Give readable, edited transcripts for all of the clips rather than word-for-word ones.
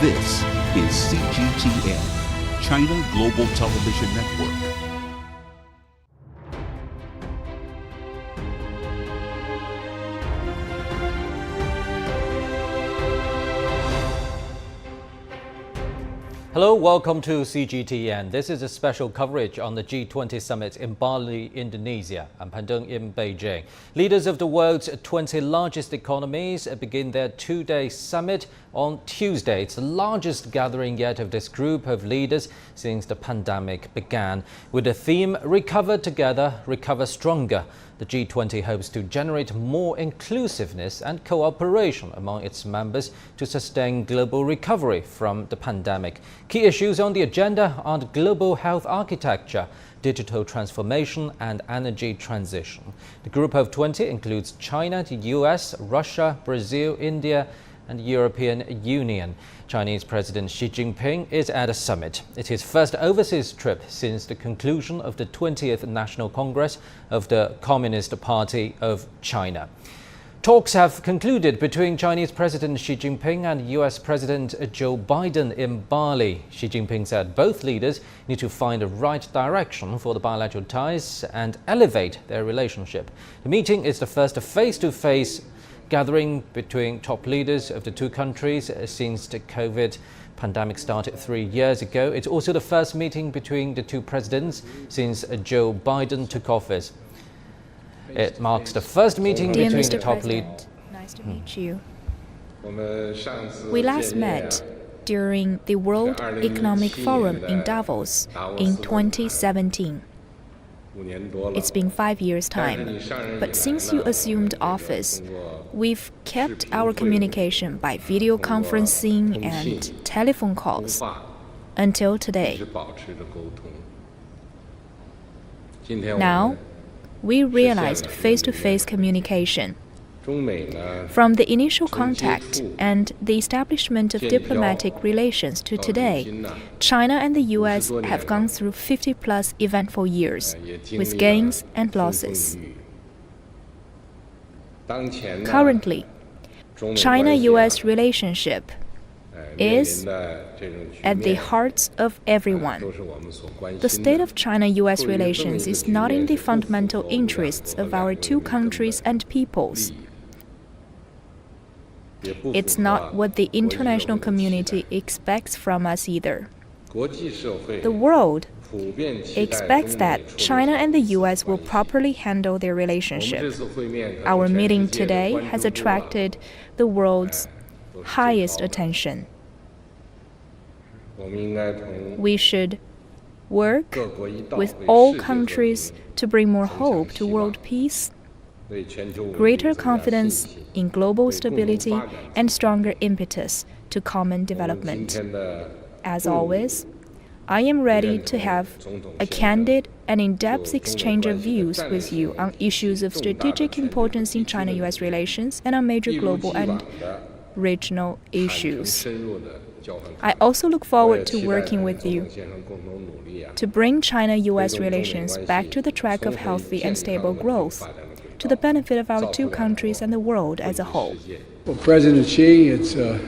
This is CGTN, China Global Television Network. Hello, welcome to CGTN. This is a special coverage on the G20 summit in Bali, Indonesia. I'm Pandeng in Beijing. Leaders of the world's 20 largest economies begin their two-day summit on Tuesday. It's the largest gathering yet of this group of leaders since the pandemic began, with the theme Recover Together, Recover Stronger. The G20 hopes to generate more inclusiveness and cooperation among its members to sustain global recovery from the pandemic. Key issues on the agenda are global health architecture, digital transformation and energy transition. The group of 20 includes China, the US, Russia, Brazil, India and the European Union. Chinese President Xi Jinping is at a summit. It's his first overseas trip since the conclusion of the 20th National Congress of the Communist Party of China. Talks have concluded between Chinese President Xi Jinping and US President Joe Biden in Bali. Xi Jinping said both leaders need to find the right direction for the bilateral ties and elevate their relationship. The meeting is the first face-to-face gathering between top leaders of the two countries since the COVID pandemic started 3 years ago. It's also the first meeting between the two presidents since Joe Biden took office. It marks the first meeting between the top leaders. Nice to meet you. We last met during the World Economic Forum in Davos in 2017. It's been 5 years' time, but since you assumed office, we've kept our communication by video conferencing and telephone calls until today. Now, we realized face-to-face communication. From the initial contact and the establishment of diplomatic relations to today, China and the US have gone through 50-plus eventful years, with gains and losses. Currently, China-US relationship is at the hearts of everyone. The state of China-US relations is not in the fundamental interests of our two countries and peoples. It's not what the international community expects from us either. The world expects that China and the US will properly handle their relationship. Our meeting today has attracted the world's highest attention. We should work with all countries to bring more hope to world peace, greater confidence in global stability, and stronger impetus to common development. As always, I am ready to have a candid and in-depth exchange of views with you on issues of strategic importance in China-US relations and on major global and regional issues. I also look forward to working with you to bring China-US relations back to the track of healthy and stable growth, to the benefit of our two countries and the world as a whole. Well, President Xi, I'm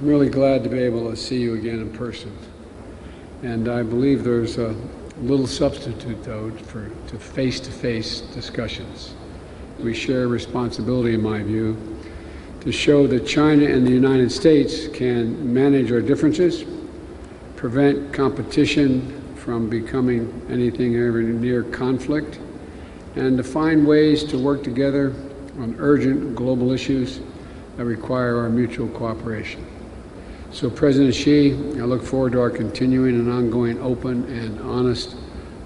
really glad to be able to see you again in person. And I believe there's a little substitute, though, to face-to-face discussions. We share responsibility, in my view, to show that China and the United States can manage our differences, prevent competition from becoming anything ever near conflict, and to find ways to work together on urgent global issues that require our mutual cooperation. So, President Xi, I look forward to our continuing and ongoing open and honest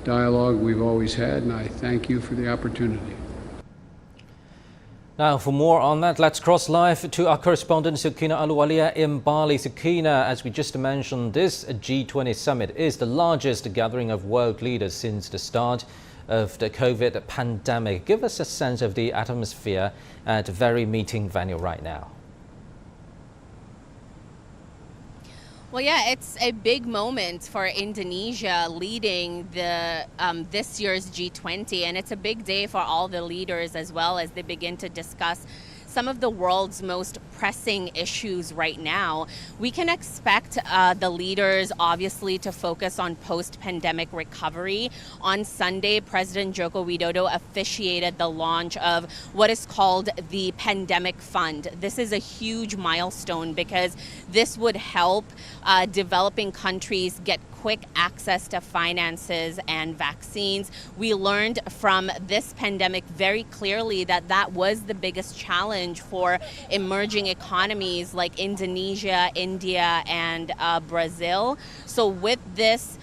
dialogue we've always had, and I thank you for the opportunity. Now, for more on that, let's cross live to our correspondent Sakina Aluwalia in Bali. Sakina, as we just mentioned, this G20 summit is the largest gathering of world leaders since the start of the COVID pandemic. Give us a sense of the atmosphere at the very meeting venue right now. Well, yeah, it's a big moment for Indonesia leading the this year's G20, and it's a big day for all the leaders as well as they begin to discuss some of the world's most pressing issues right now. We can expect the leaders obviously to focus on post-pandemic recovery. On Sunday, President Joko Widodo officiated the launch of what is called the Pandemic Fund. This is a huge milestone because this would help developing countries get quick access to finances and vaccines. We learned from this pandemic very clearly that that was the biggest challenge for emerging economies like Indonesia, India, and Brazil. So with this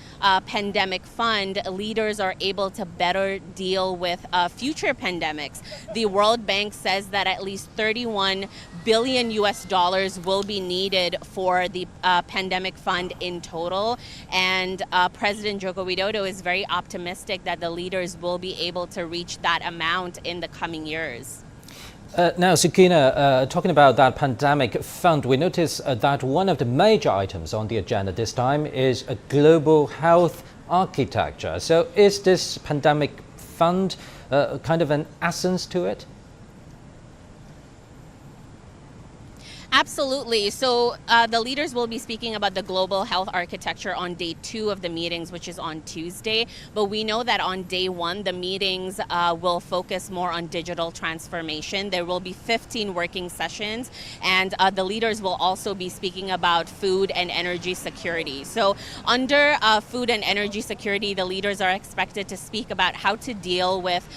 pandemic fund, leaders are able to better deal with future pandemics. The World Bank says that at least 31 billion US dollars will be needed for the pandemic fund in total. And President Joko Widodo is very optimistic that the leaders will be able to reach that amount in the coming years. Now, Sukina, talking about that pandemic fund, we notice that one of the major items on the agenda this time is a global health architecture. So is this pandemic fund kind of an essence to it? Absolutely. So the leaders will be speaking about the global health architecture on day 2 of the meetings, which is on Tuesday. But we know that on day 1, the meetings will focus more on digital transformation. There will be 15 working sessions, and the leaders will also be speaking about food and energy security. So under food and energy security, the leaders are expected to speak about how to deal with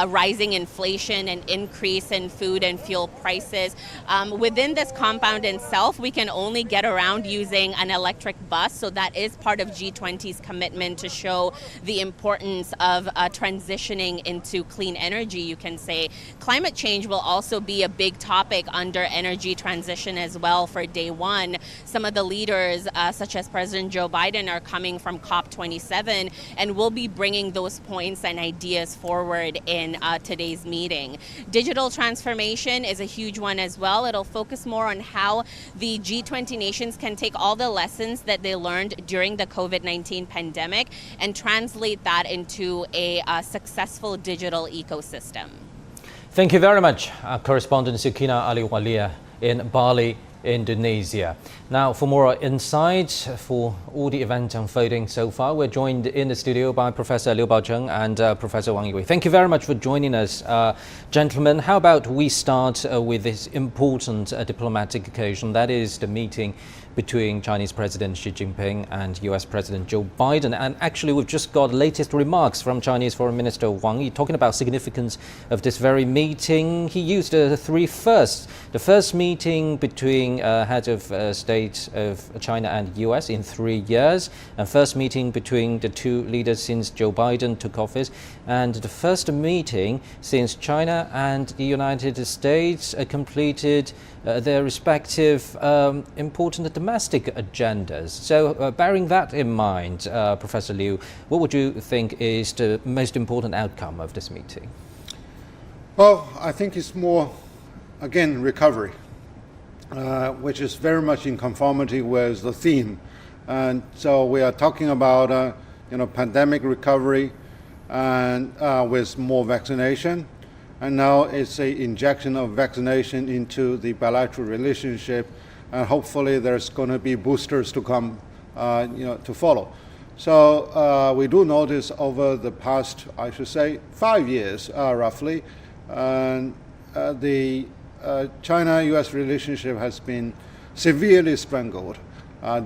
rising inflation and increase in food and fuel prices. Within this compound itself, we can only get around using an electric bus. So that is part of G20's commitment to show the importance of transitioning into clean energy, you can say. Climate change will also be a big topic under energy transition as well for day 1. Some of the leaders, such as President Joe Biden, are coming from COP27 and will be bringing those points and ideas forward in today's meeting. Digital transformation is a huge one as well. It'll focus more on how the G20 nations can take all the lessons that they learned during the COVID-19 pandemic and translate that into a successful digital ecosystem. Thank you very much, correspondent Sukina Aliwalia in Bali, Indonesia. Now, for more insights for all the events unfolding so far, we're joined in the studio by Professor Liu Baocheng and Professor Wang Yiwei. Thank you very much for joining us, gentlemen. How about we start with this important diplomatic occasion, that is the meeting between Chinese President Xi Jinping and US President Joe Biden. And actually, we've just got latest remarks from Chinese Foreign Minister Wang Yi talking about significance of this very meeting. He used the 3 firsts. The first meeting between heads of state of China and US in 3 years, and first meeting between the 2 leaders since Joe Biden took office, and the first meeting since China and the United States completed their respective important domestic agendas. So bearing that in mind, Professor Liu, what would you think is the most important outcome of this meeting? Well, I think it's more, again, recovery, which is very much in conformity with the theme. And so we are talking about pandemic recovery and with more vaccination. And now it's an injection of vaccination into the bilateral relationship, and hopefully there's going to be boosters to come, to follow. So we do notice over the past, I should say, 5 years roughly, the China-U.S. relationship has been severely strangled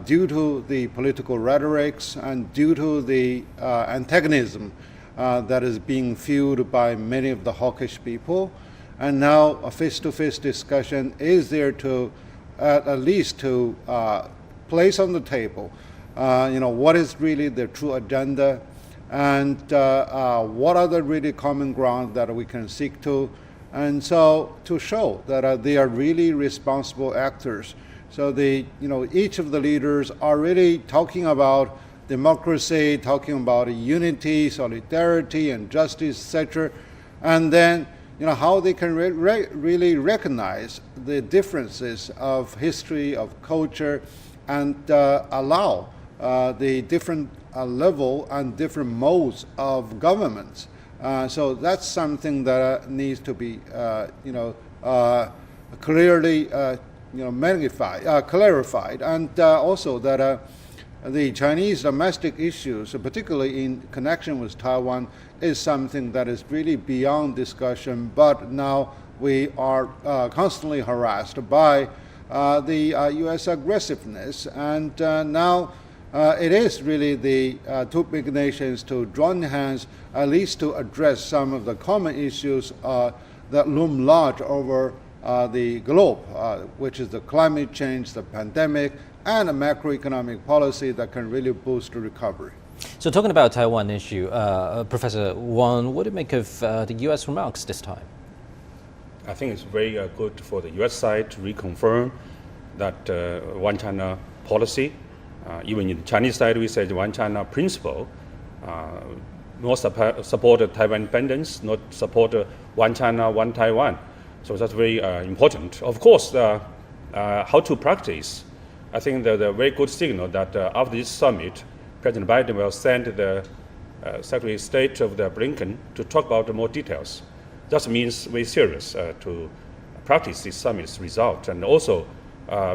due to the political rhetorics and due to the antagonism that is being fueled by many of the hawkish people. And now a face-to-face discussion is there to at least to place on the table what is really the true agenda, and what are the really common ground that we can seek to, and so to show that they are really responsible actors. So each of the leaders are really talking about democracy, talking about unity, solidarity, and justice, etc. And then, how they can really recognize the differences of history, of culture, and allow the different level and different modes of governments. So that's something that needs to be, clearly clarified, and also that the Chinese domestic issues, particularly in connection with Taiwan, is something that is really beyond discussion. But now we are constantly harassed by the U.S. aggressiveness, and now it is really the two big nations to join hands, at least to address some of the common issues that loom large over the globe, which is the climate change, the pandemic, and a macroeconomic policy that can really boost the recovery. So talking about Taiwan issue, Professor Wang, what do you make of the U.S. remarks this time? I think it's very good for the U.S. side to reconfirm that one China policy. Even in the Chinese side, we say the one China principle, not support Taiwan independence, not support one China, one Taiwan. So that's very important. Of course, how to practice. I think there's a very good signal that after this summit, President Biden will send the Secretary of State of the Blinken to talk about more details. That means very serious to practice this summit's result. And also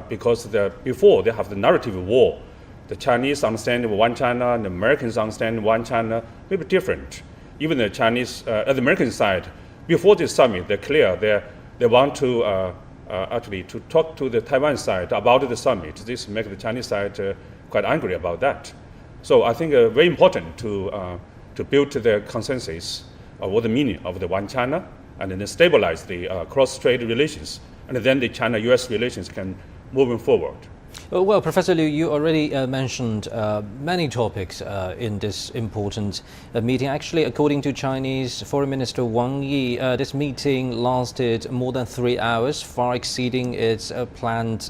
because before they have the narrative war, the Chinese understand one China and the Americans understand one China, maybe different. Even the Chinese, at the American side, before this summit, they're clear they want to actually to talk to the Taiwan side about the summit. This makes the Chinese side quite angry about that. So I think very important to build the consensus of what the meaning of the one China, and then stabilize the cross-trade relations, and then the China-U.S. relations can move forward. Well, Professor Liu, you already mentioned many topics in this important meeting. Actually, according to Chinese Foreign Minister Wang Yi, this meeting lasted more than 3 hours, far exceeding its planned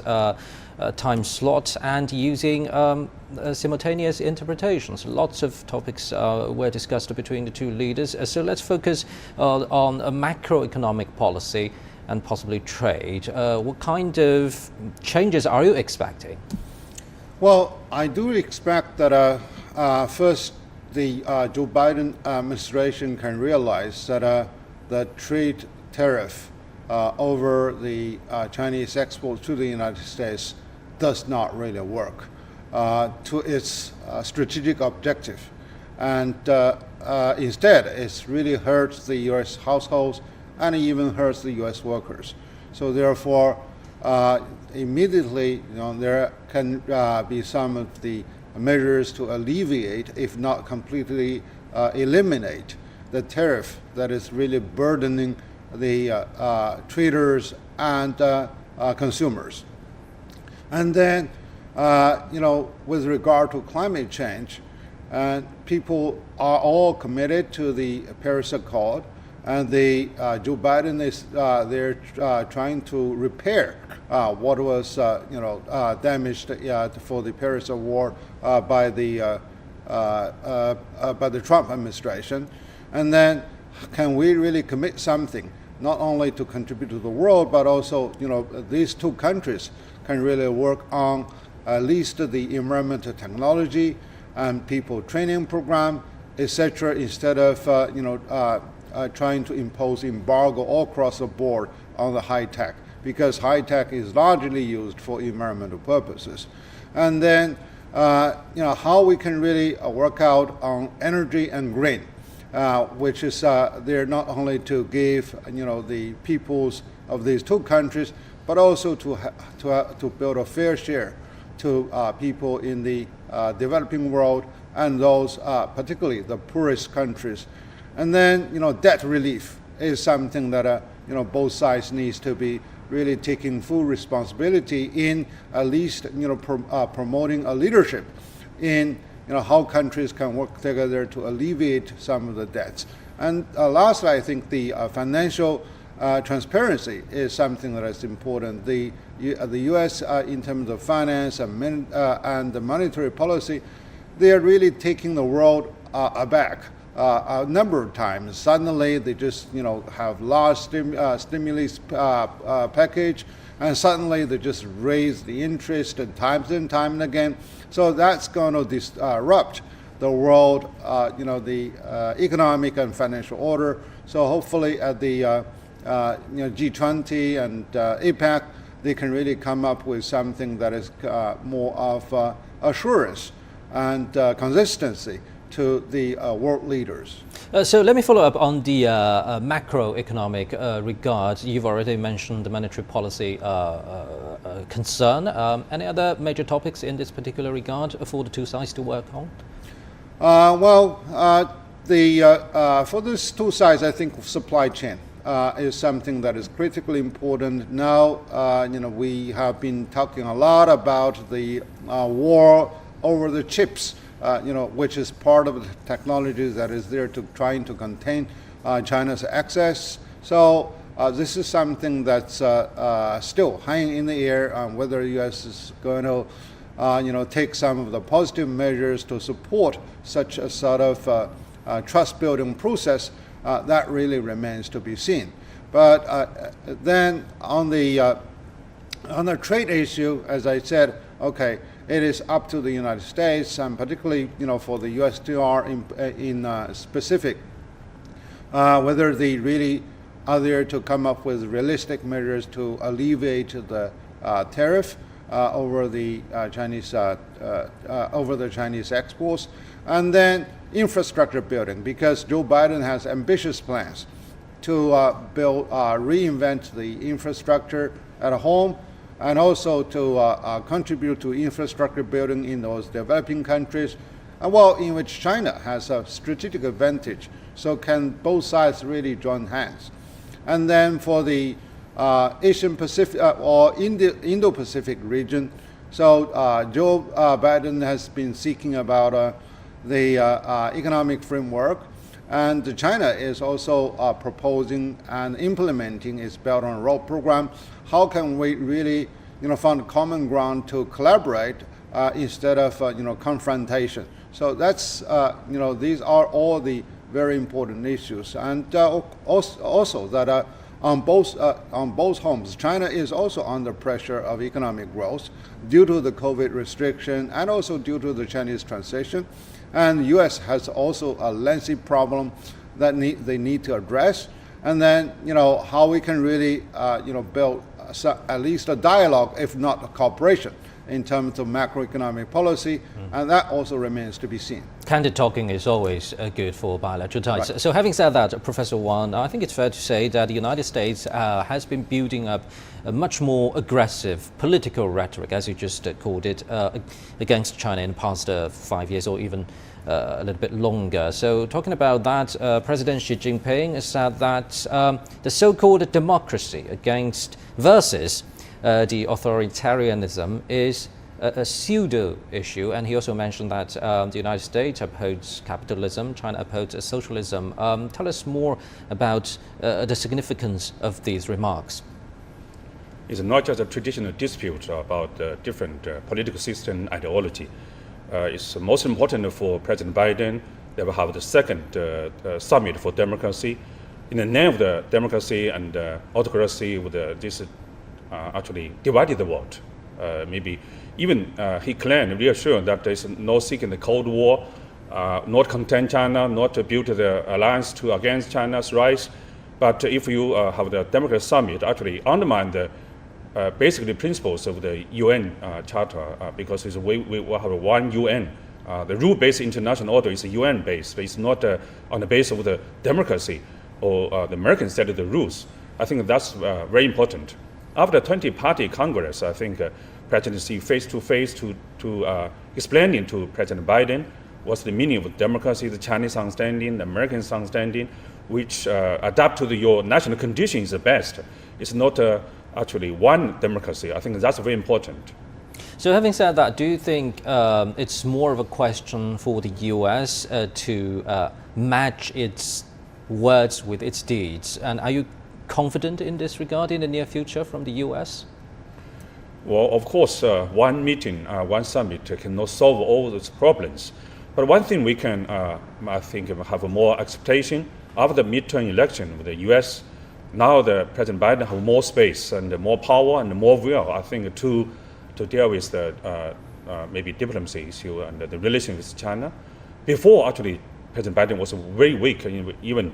time slot, and using simultaneous interpretations. Lots of topics were discussed between the two leaders. So let's focus on a macroeconomic policy and possibly trade. What kind of changes are you expecting? Well, I do expect that first, the Joe Biden administration can realize that the trade tariff over the Chinese exports to the United States does not really work to its strategic objective. And instead, it really hurts the U.S. households and even hurts the U.S. workers. So therefore, immediately, there can be some of the measures to alleviate, if not completely eliminate, the tariff that is really burdening the traders and consumers. And then, with regard to climate change, people are all committed to the Paris Accord. And Joe Biden is they're trying to repair what was damaged for the Paris Accord by the Trump administration. And then, can we really commit something not only to contribute to the world, but also these two countries can really work on at least the environmental technology and people training program, etc., instead of trying to impose embargo all across the board on the high tech, because high tech is largely used for environmental purposes. And then, how we can really work out on energy and grain, which is there not only to give the peoples of these two countries, but also to build a fair share to people in the developing world and those particularly the poorest countries. And then, debt relief is something that, both sides needs to be really taking full responsibility in at least, promoting a leadership in, how countries can work together to alleviate some of the debts. And lastly, I think the financial transparency is something that is important. The U.S. In terms of finance and the monetary policy, they are really taking the world aback. A number of times. Suddenly they just have large stimulus package, and suddenly they just raise the interest and time and again. So that's going to disrupt the world, the economic and financial order. So hopefully at the G20 and APEC, they can really come up with something that is more of assurance and consistency to the world leaders. So let me follow up on the macroeconomic regard. You've already mentioned the monetary policy concern. Any other major topics in this particular regard for the two sides to work on? For these two sides, I think supply chain is something that is critically important. Now, we have been talking a lot about the war over the chips, which is part of the technology that is there to trying to contain China's access. So this is something that's still hanging in the air on whether the U.S. is going to, take some of the positive measures to support such a sort of trust-building process. That really remains to be seen. But then on the trade issue, as I said, okay, it is up to the United States, and particularly, for the USTR in specific, whether they really are there to come up with realistic measures to alleviate the tariff over the Chinese exports, and then infrastructure building, because Joe Biden has ambitious plans to reinvent the infrastructure at home, and also to contribute to infrastructure building in those developing countries, in which China has a strategic advantage. So can both sides really join hands? And then for the Asian Pacific or Indo-Pacific region, so Joe Biden has been seeking about the economic framework, and China is also proposing and implementing its Belt and Road program. How can we really, find common ground to collaborate instead of, confrontation? So that's, these are all the very important issues, and also that on both homes, China is also under pressure of economic growth due to the COVID restriction and also due to the Chinese transition. And the U.S. has also a lengthy problem that they need to address. And then, how we can really, build at least a dialogue, if not a cooperation, in terms of macroeconomic policy, and that also remains to be seen. Candid talking is always good for bilateral ties. Right. So having said that, Professor Wang, I think it's fair to say that the United States has been building up a much more aggressive political rhetoric, as you just called it, against China in the past 5 years or even a little bit longer. So talking about that, President Xi Jinping said that the so-called democracy versus the authoritarianism is a pseudo issue, and he also mentioned that the United States upholds capitalism, China upholds socialism. Tell us more about the significance of these remarks. It's not just a traditional dispute about different political system ideology. It's most important for President Biden that we have the second summit for democracy. In the name of the democracy and autocracy, with this actually divided the world. Maybe even he claimed, reassured that there is no seeking the Cold War, not contain China, not to build the alliance against China's rise. But if you have the Democratic Summit, actually undermine the basically principles of the UN Charter, because we have one UN. The rule-based international order is UN-based. It's not on the basis of the democracy or the American set of the rules. I think that's very important. After the 20-party Congress, I think President Xi face-to-face to explaining to President Biden what's the meaning of democracy, the Chinese understanding, the American understanding, which adapt to your national conditions the best. It's not actually one democracy. I think that's very important. So having said that, do you think it's more of a question for the U.S. To match its words with its deeds? And are you confident in this regard in the near future from the U.S.? Well, of course, one meeting, one summit cannot solve all those problems. But one thing we can, I think, have more acceptation after the midterm election with the U.S. Now the President Biden have more space and more power and more will, I think, to deal with the maybe diplomacy issue and the relation with China. Before, actually, President Biden was very weak, even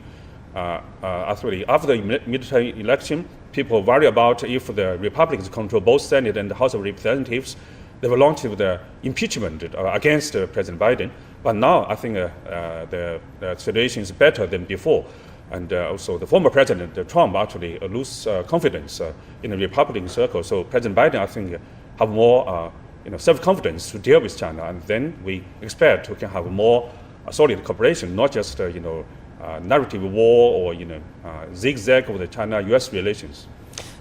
after the midterm election, people worry about if the Republicans control both Senate and the House of Representatives, they will launch the impeachment against President Biden. But now I think the situation is better than before. And also the former President Trump actually lose confidence in the Republican circle. So President Biden, I think, have more self-confidence to deal with China. And then we expect we can have more solid cooperation, not just narrative war or zigzag of the China-U.S. relations.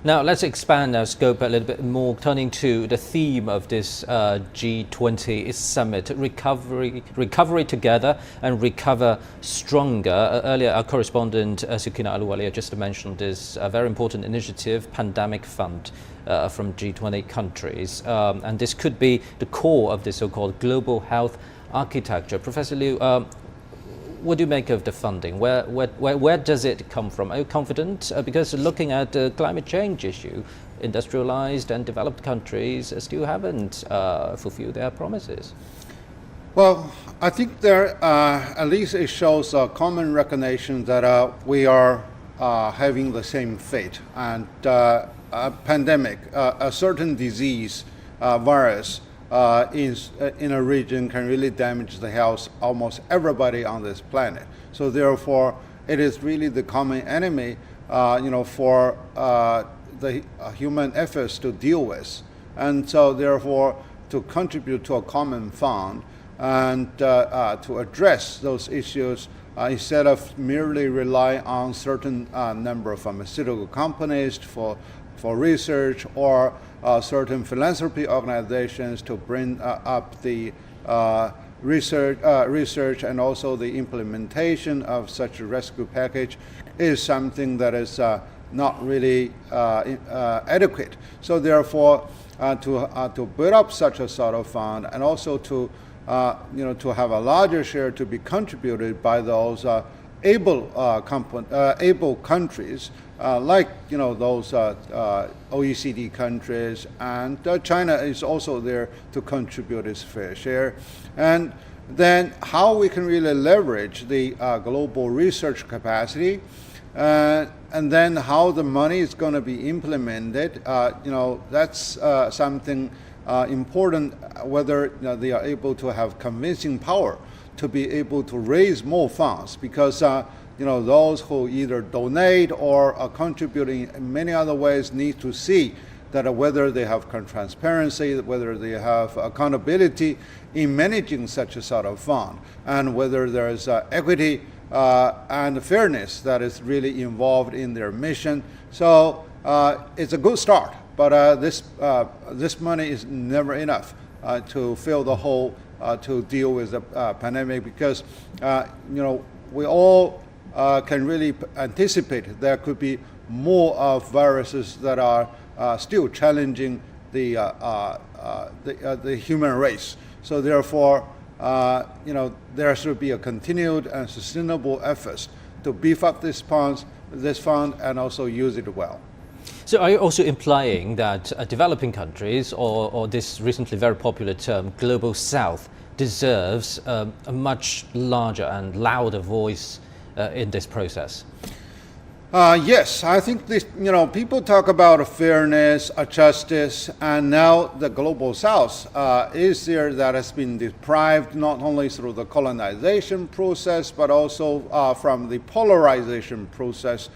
Now, let's expand our scope a little bit more, turning to the theme of this G20 summit, recovery together and recover stronger. Earlier, our correspondent, Sukina Aluwalia, just mentioned this very important initiative, Pandemic Fund from G20 countries. And this could be the core of the so-called global health architecture. Professor Liu, what do you make of the funding? Where does it come from? Are you confident? Because looking at the climate change issue, industrialized and developed countries still haven't fulfilled their promises. Well, I think there, at least it shows a common recognition that we are having the same fate. And a pandemic, a certain disease, virus, in a region can really damage the health almost everybody on this planet. So therefore, it is really the common enemy, for the human efforts to deal with. And so therefore, to contribute to a common fund and to address those issues, instead of merely rely on certain number of pharmaceutical companies for research or certain philanthropy organizations to bring up the research and also the implementation of such a rescue package is something that is not really adequate. So therefore, to build up such a sort of fund and also to have a larger share to be contributed by those able countries, like those OECD countries, and China is also there to contribute its fair share. And then how we can really leverage the global research capacity, and then how the money is going to be implemented. That's something important. Whether they are able to have convincing power to be able to raise more funds, because those who either donate or are contributing in many other ways need to see that whether they have transparency, whether they have accountability in managing such a sort of fund, and whether there is equity and fairness that is really involved in their mission. So it's a good start, but this money is never enough to fill the hole to deal with the pandemic, because we all can really anticipate there could be more of viruses that are still challenging the human race. So therefore, there should be a continued and sustainable efforts to beef up this fund and also use it well. So are you also implying that developing countries, or this recently very popular term, Global South, deserves a much larger and louder voice in this process? Yes, I think this, people talk about fairness, justice, and now the Global South is there that has been deprived not only through the colonization process, but also from the polarization process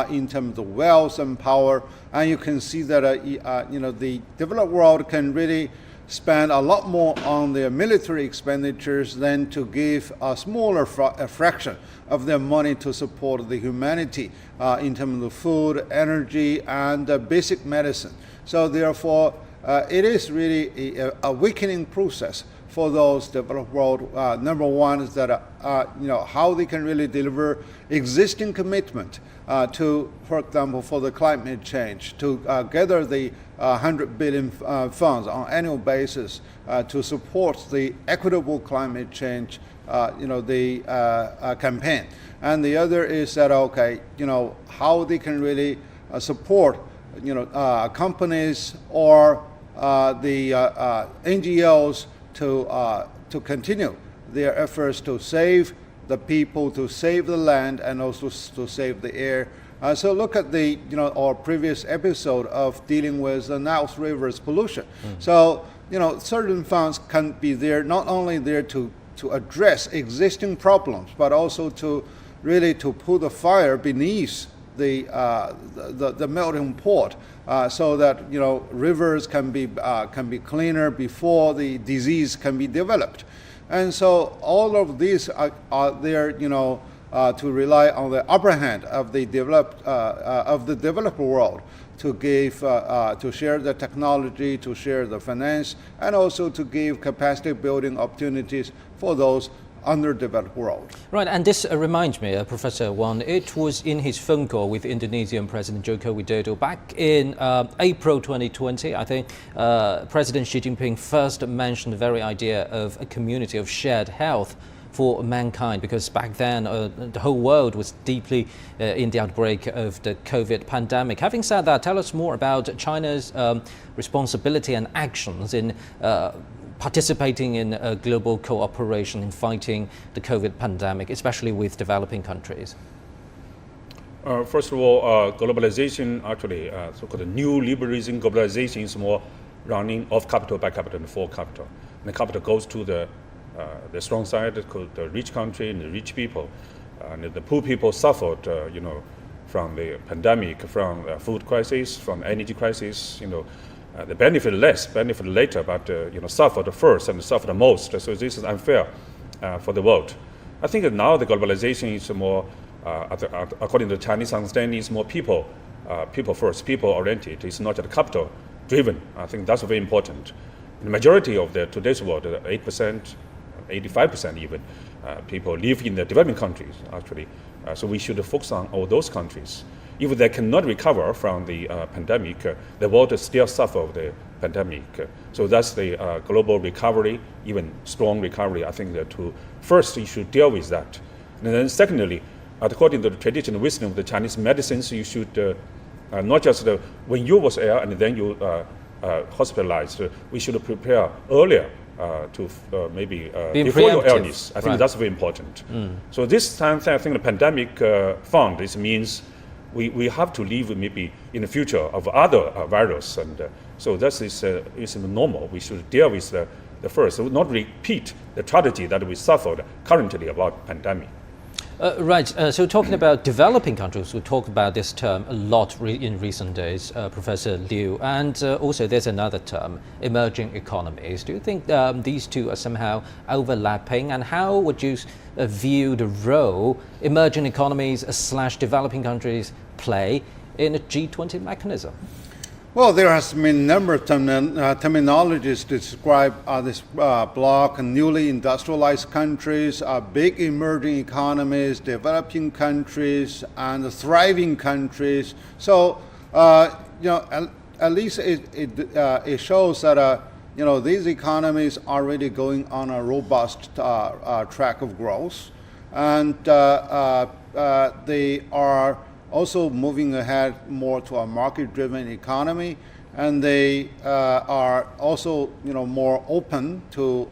in terms of wealth and power. And you can see that, the developed world can really spend a lot more on their military expenditures than to give a smaller fraction of their money to support the humanity in terms of food, energy, and basic medicine. So therefore, it is really a weakening process for those developed world. Number one is that how they can really deliver existing commitment to, for example, for the climate change, to gather the 100 billion funds on annual basis to support the equitable climate change, the campaign. And the other is that, how they can really support, companies or the NGOs to continue their efforts to save the people, to save the land, and also to save the air, So look at the our previous episode of dealing with the Nile River's pollution. So certain funds can be there not only there to address existing problems, but also to really to put the fire beneath the melting pot, so that rivers can be cleaner before the disease can be developed. And so all of these are there to rely on the upper hand of the developed world to give to share the technology, to share the finance, and also to give capacity building opportunities for those underdeveloped world. Right, and this reminds me, Professor Wang, it was in his phone call with Indonesian President Joko Widodo back in April 2020. I think President Xi Jinping first mentioned the very idea of a community of shared health for mankind, because back then the whole world was deeply in the outbreak of the COVID pandemic. Having said that, tell us more about China's responsibility and actions in participating in global cooperation in fighting the COVID pandemic, especially with developing countries. First of all, globalization, actually, so-called new liberalism, globalization is more running off capital by capital and for capital. And the capital goes to the strong side, the rich country and the rich people. And the poor people suffered, from the pandemic, from food crisis, from energy crisis, they benefit less, benefit later, but suffered first and suffered the most. So this is unfair for the world. I think that now the globalization is more, according to Chinese understanding, is more people first, people oriented. It's not just capital driven. I think that's very important. The majority of today's world, 8%, 85% even, people live in the developing countries actually. So we should focus on all those countries. If they cannot recover from the pandemic, the world still suffers the pandemic. So that's the global recovery, even strong recovery. I think that first you should deal with that. And then secondly, according to the traditional wisdom of the Chinese medicines, you should not just when you was ill and then you hospitalized, we should prepare earlier to maybe before your illness. I think that's very important. So this time, I think the pandemic fund, this means we have to live maybe in the future of other virus, and so that is normal. We should deal with the first, not repeat the tragedy that we suffered currently about pandemic. Right, so talking about developing countries, we talk about this term a lot in recent days, Professor Liu, and also there's another term, emerging economies. Do you think these two are somehow overlapping, and how would you view the role emerging economies / developing countries play in a G20 mechanism? Well, there has been a number of terminologies to describe this bloc: newly industrialized countries, big emerging economies, developing countries, and thriving countries. So, at least it shows that these economies are really going on a robust track of growth, and they are also moving ahead more to a market-driven economy, and they are also more open to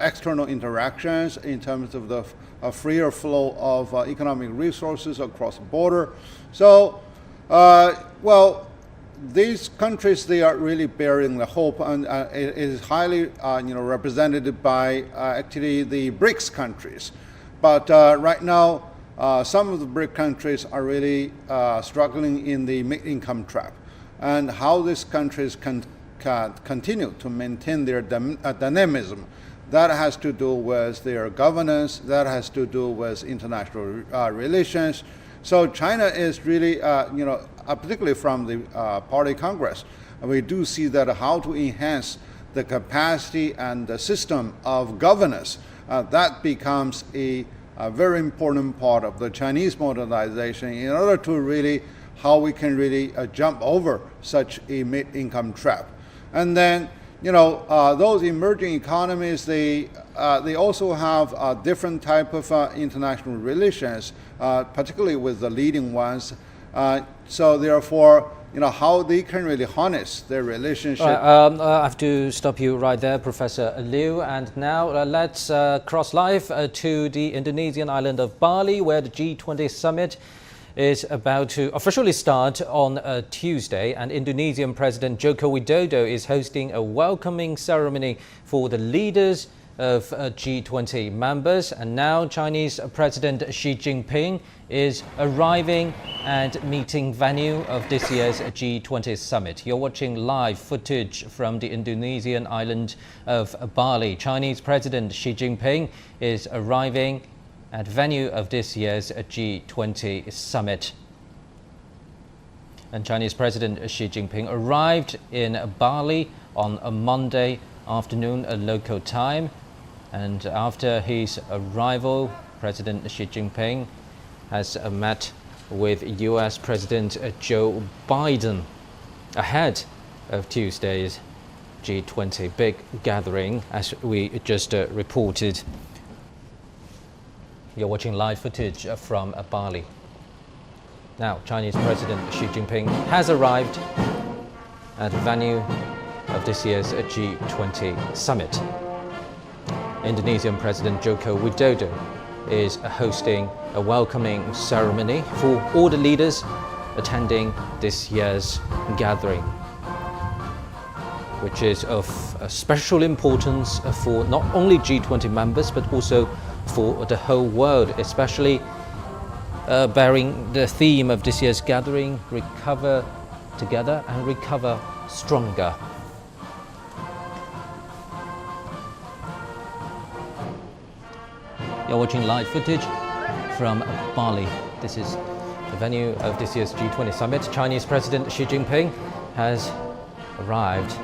external interactions in terms of the freer flow of economic resources across the border. So, well, these countries, they are really bearing the hope, and it is highly represented by actually the BRICS countries. But right now, some of the BRIC countries are really struggling in the mid-income trap, and how these countries can continue to maintain their dynamism, that has to do with their governance, that has to do with international relations. So China is really, particularly from the Party Congress, we do see that how to enhance the capacity and the system of governance, that becomes a very important part of the Chinese modernization in order to really how we can really jump over such a mid-income trap. And then those emerging economies, they also have a different type of international relations, particularly with the leading ones. So therefore, how they can really harness their relationship. I have to stop you right there, Professor Liu. And now let's cross live to the Indonesian island of Bali, where the G20 summit is about to officially start on Tuesday, and Indonesian President Joko Widodo is hosting a welcoming ceremony for the leaders of G20 members. And now Chinese President Xi Jinping is arriving at meeting venue of this year's G20 summit. You're watching live footage from the Indonesian island of Bali. Chinese President Xi Jinping is arriving at venue of this year's G20 summit. And Chinese President Xi Jinping arrived in Bali on a Monday afternoon at local time. And after his arrival, President Xi Jinping has met with US President Joe Biden ahead of Tuesday's G20 big gathering, as we just reported. You're watching live footage from Bali. Now, Chinese President Xi Jinping has arrived at the venue of this year's G20 summit. Indonesian President Joko Widodo is hosting a welcoming ceremony for all the leaders attending this year's gathering, which is of special importance for not only G20 members but also for the whole world, especially bearing the theme of this year's gathering, recover together and recover stronger. You're watching live footage from Bali. This is the venue of this year's G20 summit. Chinese President Xi Jinping has arrived.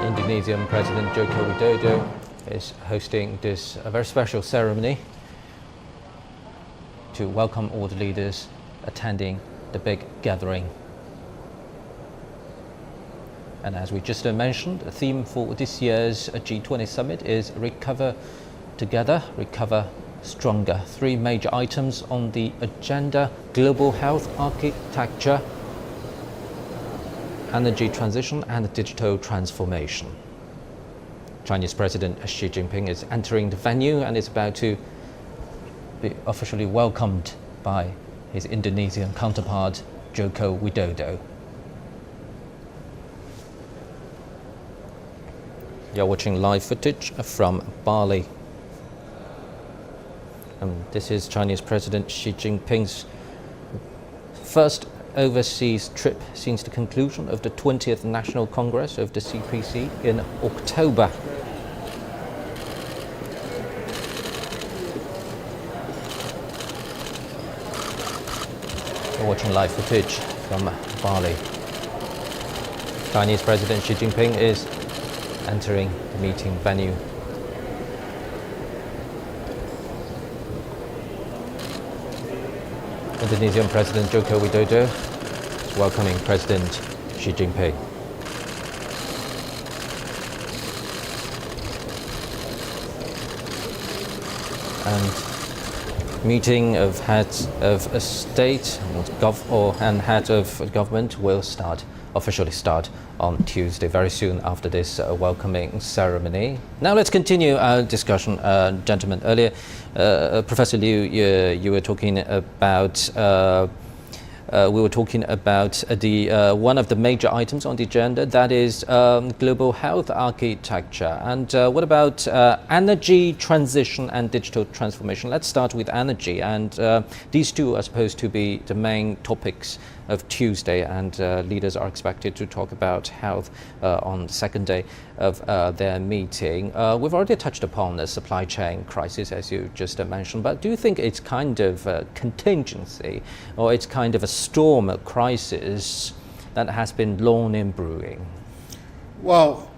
Indonesian President Joko Widodo is hosting this very special ceremony to welcome all the leaders attending the big gathering. And as we just mentioned, the theme for this year's G20 summit is Recover Together, Recover Stronger. Three major items on the agenda: global health architecture, energy transition and digital transformation. Chinese President Xi Jinping is entering the venue and is about to be officially welcomed by his Indonesian counterpart, Joko Widodo. You're watching live footage from Bali. This is Chinese President Xi Jinping's first overseas trip since the conclusion of the 20th National Congress of the CPC in October. You're watching live footage from Bali. Chinese President Xi Jinping is entering the meeting venue. Indonesian President Joko Widodo is welcoming President Xi Jinping. And meeting of heads of state and heads of government will officially start on Tuesday, very soon after this welcoming ceremony. Now let's continue our discussion, gentlemen. Earlier, Professor Liu, you were talking about we were talking about the one of the major items on the agenda, that is global health architecture. And what about energy transition and digital transformation? Let's start with energy. And these two are supposed to be the main topics of Tuesday, and leaders are expected to talk about health on the second day of their meeting. We've already touched upon the supply chain crisis, as you just mentioned, but do you think it's kind of a contingency, or it's kind of a storm crisis that has been long in brewing? Well,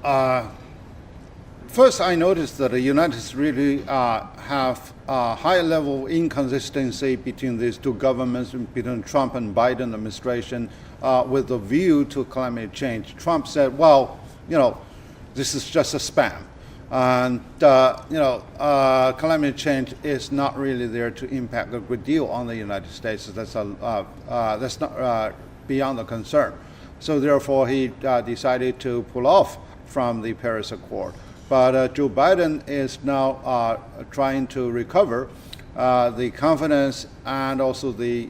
first I noticed that the United States really have a high level of inconsistency between these two governments, between Trump and Biden administration, with a view to climate change. Trump said, well, this is just a spam. And, climate change is not really there to impact a good deal on the United States. That's not beyond the concern. So therefore, he decided to pull off from the Paris Accord. But Joe Biden is now trying to recover the confidence and also the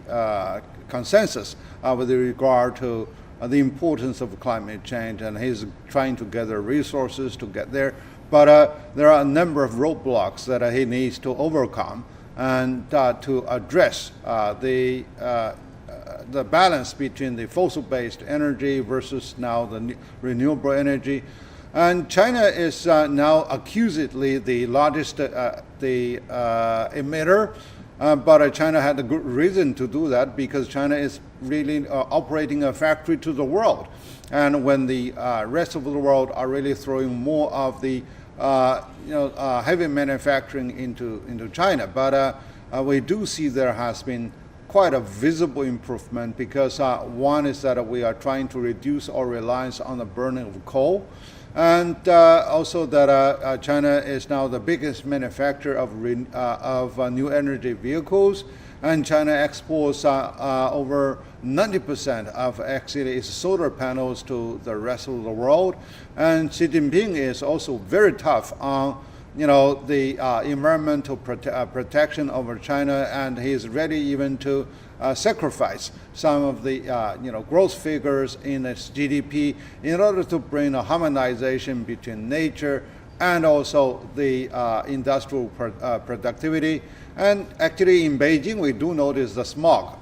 consensus with regard to the importance of climate change, and he's trying to gather resources to get there. But there are a number of roadblocks that he needs to overcome and to address the balance between the fossil-based energy versus now the renewable energy. And China is now accusedly the largest emitter, but China had a good reason to do that, because China is really operating a factory to the world. And when the rest of the world are really throwing more of the heavy manufacturing into China, but we do see there has been quite a visible improvement, because one is that we are trying to reduce our reliance on the burning of coal, and also that China is now the biggest manufacturer of new energy vehicles, and China exports over 90% of actually its solar panels to the rest of the world. And Xi Jinping is also very tough on the environmental protection over China, and he is ready even to sacrifice some of the growth figures in its GDP in order to bring a harmonization between nature and also the industrial productivity. And actually in Beijing, we do notice the smog,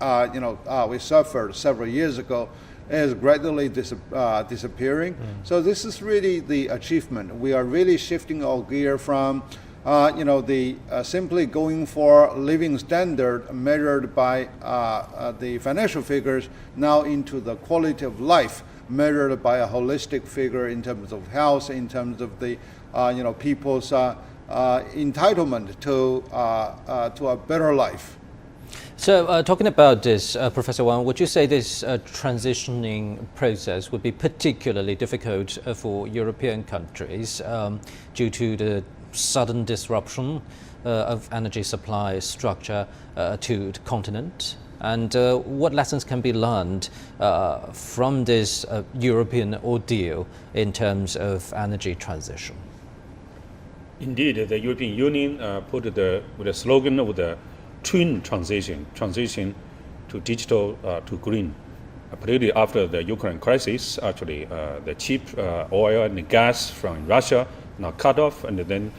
we suffered several years ago, is gradually disappearing. So this is really the achievement. We are really shifting our gear from simply going for living standard measured by the financial figures now into the quality of life measured by a holistic figure in terms of health, in terms of the people's entitlement to a better life. So talking about this, Professor Wang, would you say this transitioning process would be particularly difficult for European countries due to the sudden disruption of energy supply structure to the continent? And what lessons can be learned from this European ordeal in terms of energy transition? Indeed, the European Union put with the slogan of the twin transition to digital to green. Particularly after the Ukraine crisis, actually the cheap oil and gas from Russia now cut off, and then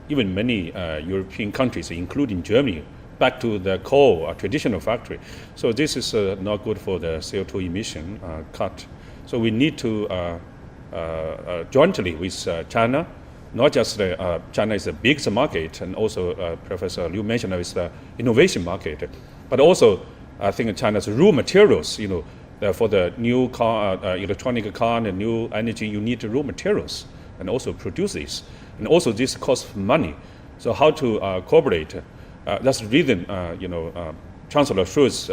even many European countries, including Germany, back to the coal traditional factory. So this is not good for the CO2 emission cut. So we need to jointly with China. Not just China is the biggest market, and also Professor Liu mentioned it's the innovation market, but also I think China's raw materials. For the new car, electronic car, and new energy, you need raw materials and also produce this, and also this costs money. So how to cooperate? That's the reason Chancellor Scholz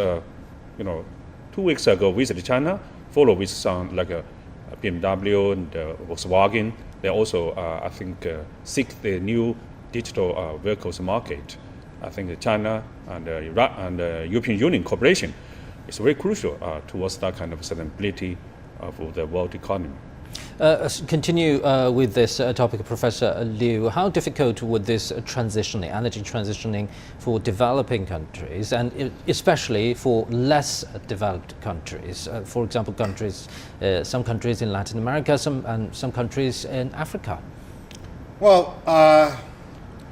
2 weeks ago visited China, followed with some like BMW and Volkswagen. They also, I think, seek the new digital vehicles market. I think China and European Union cooperation is very crucial towards that kind of sustainability of the world economy. Continue with this topic, Professor Liu. How difficult would this energy transitioning for developing countries, and especially for less developed countries? For example, some countries in Latin America, some countries in Africa. Well,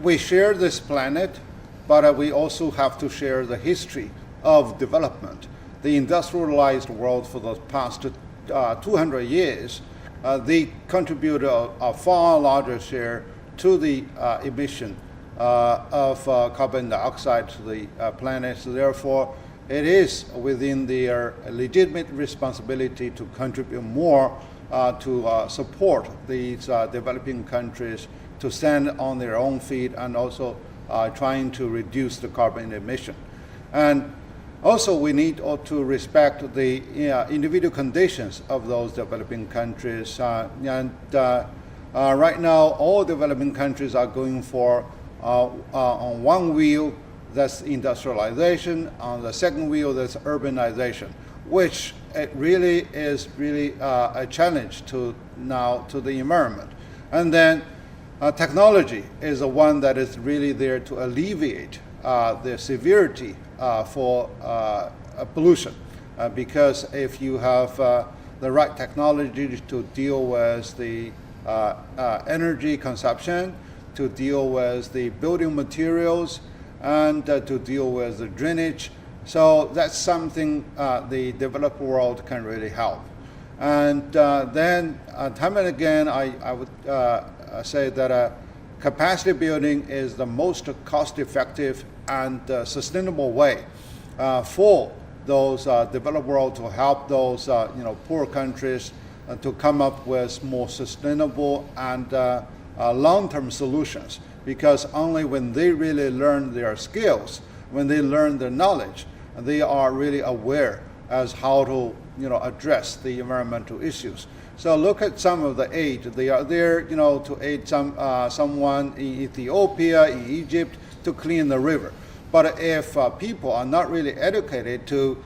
we share this planet, but we also have to share the history of development. The industrialized world for the past 200 years, they contribute a far larger share to the emission of carbon dioxide to the planet. So therefore, it is within their legitimate responsibility to contribute more to support these developing countries to stand on their own feet, and also trying to reduce the carbon emission. And also, we need to respect the individual conditions of those developing countries. Right now, all developing countries are going for on one wheel, that's industrialization. On the second wheel, that's urbanization. which it really is a challenge to the environment. And then technology is the one that is really there to alleviate the severity for pollution. Because if you have the right technology to deal with the energy consumption, to deal with the building materials, and to deal with the drainage. So that's something the developed world can really help. And then time and again, I would say that capacity building is the most cost-effective and sustainable way for those developed world to help those poor countries to come up with more sustainable and long-term solutions. Because only when they really learn their skills, when they learn their knowledge, they are really aware as how to address the environmental issues. So look at some of the aid. They are there to aid someone in Ethiopia, in Egypt, to clean the river. But if people are not really educated to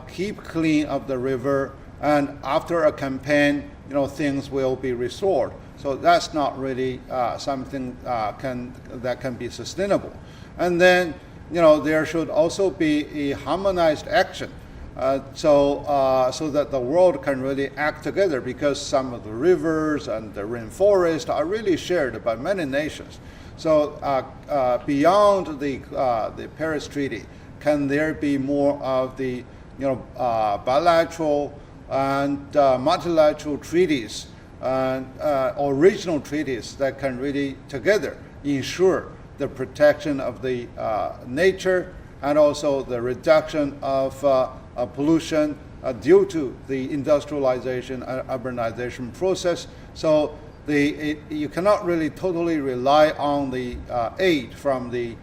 keep clean of the river, and after a campaign, things will be restored. So that's not really something that can be sustainable. And then, there should also be a harmonized action, so that the world can really act together. Because some of the rivers and the rainforest are really shared by many nations. So beyond the Paris Treaty, can there be more of the bilateral and multilateral treaties or regional treaties that can really together ensure the protection of the nature and also the reduction of pollution due to the industrialization and urbanization process. So you cannot really totally rely on the aid from the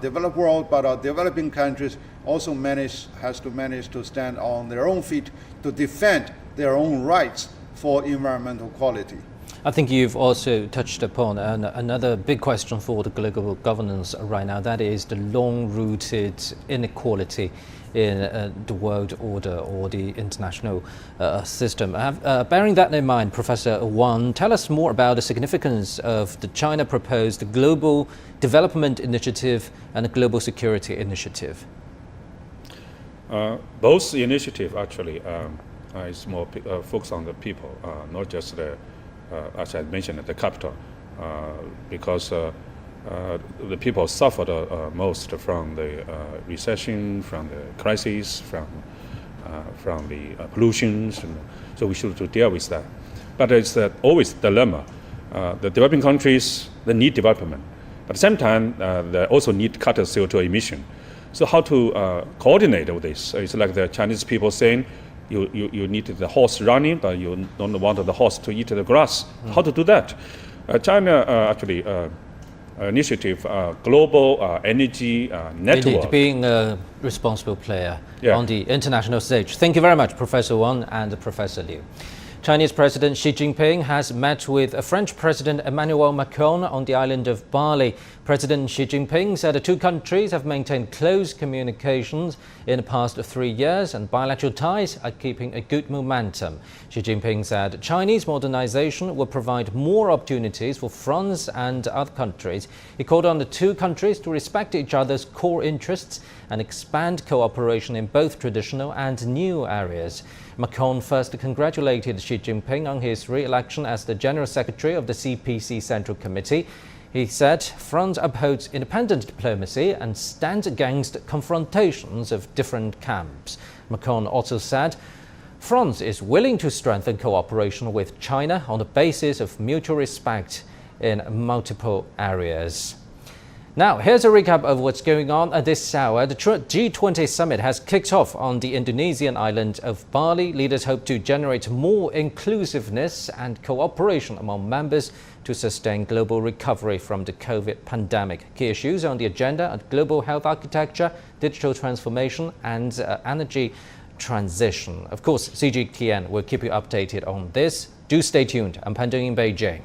developed world, but our developing countries also has to manage to stand on their own feet to defend their own rights for environmental quality. I think you've also touched upon another big question for the global governance right now. That is the long-rooted inequality in the world order or the international system. Bearing that in mind, Professor Wang, tell us more about the significance of the China proposed Global Development Initiative and the Global Security Initiative. Both initiatives actually is more focused on the people, not just as I mentioned, the capital, because the people suffered most from the recession, from the crisis, from the pollutions, and so we should deal with that. But it's always a dilemma. The developing countries, they need development, but at the same time, they also need to cut the CO2 emission. So how to coordinate with this? It's like the Chinese people saying, you need the horse running, but you don't want the horse to eat the grass. How to do that? China actually initiative global energy network. Indeed, being a responsible player on the international stage. Thank you very much, Professor Wang and Professor Liu. Chinese President Xi Jinping has met with French President Emmanuel Macron on the island of Bali. President Xi Jinping said the two countries have maintained close communications in the past 3 years and bilateral ties are keeping a good momentum. Xi Jinping said Chinese modernization will provide more opportunities for France and other countries. He called on the two countries to respect each other's core interests and expand cooperation in both traditional and new areas. Macron first congratulated Xi Jinping on his re-election as the General Secretary of the CPC Central Committee. He said France upholds independent diplomacy and stands against confrontations of different camps. Macron also said France is willing to strengthen cooperation with China on the basis of mutual respect in multiple areas. Now, here's a recap of what's going on at this hour. The G20 summit has kicked off on the Indonesian island of Bali. Leaders hope to generate more inclusiveness and cooperation among members to sustain global recovery from the COVID pandemic. Key issues on the agenda are global health architecture, digital transformation, and energy transition. Of course, CGTN will keep you updated on this. Do stay tuned. I'm Pandong in Beijing.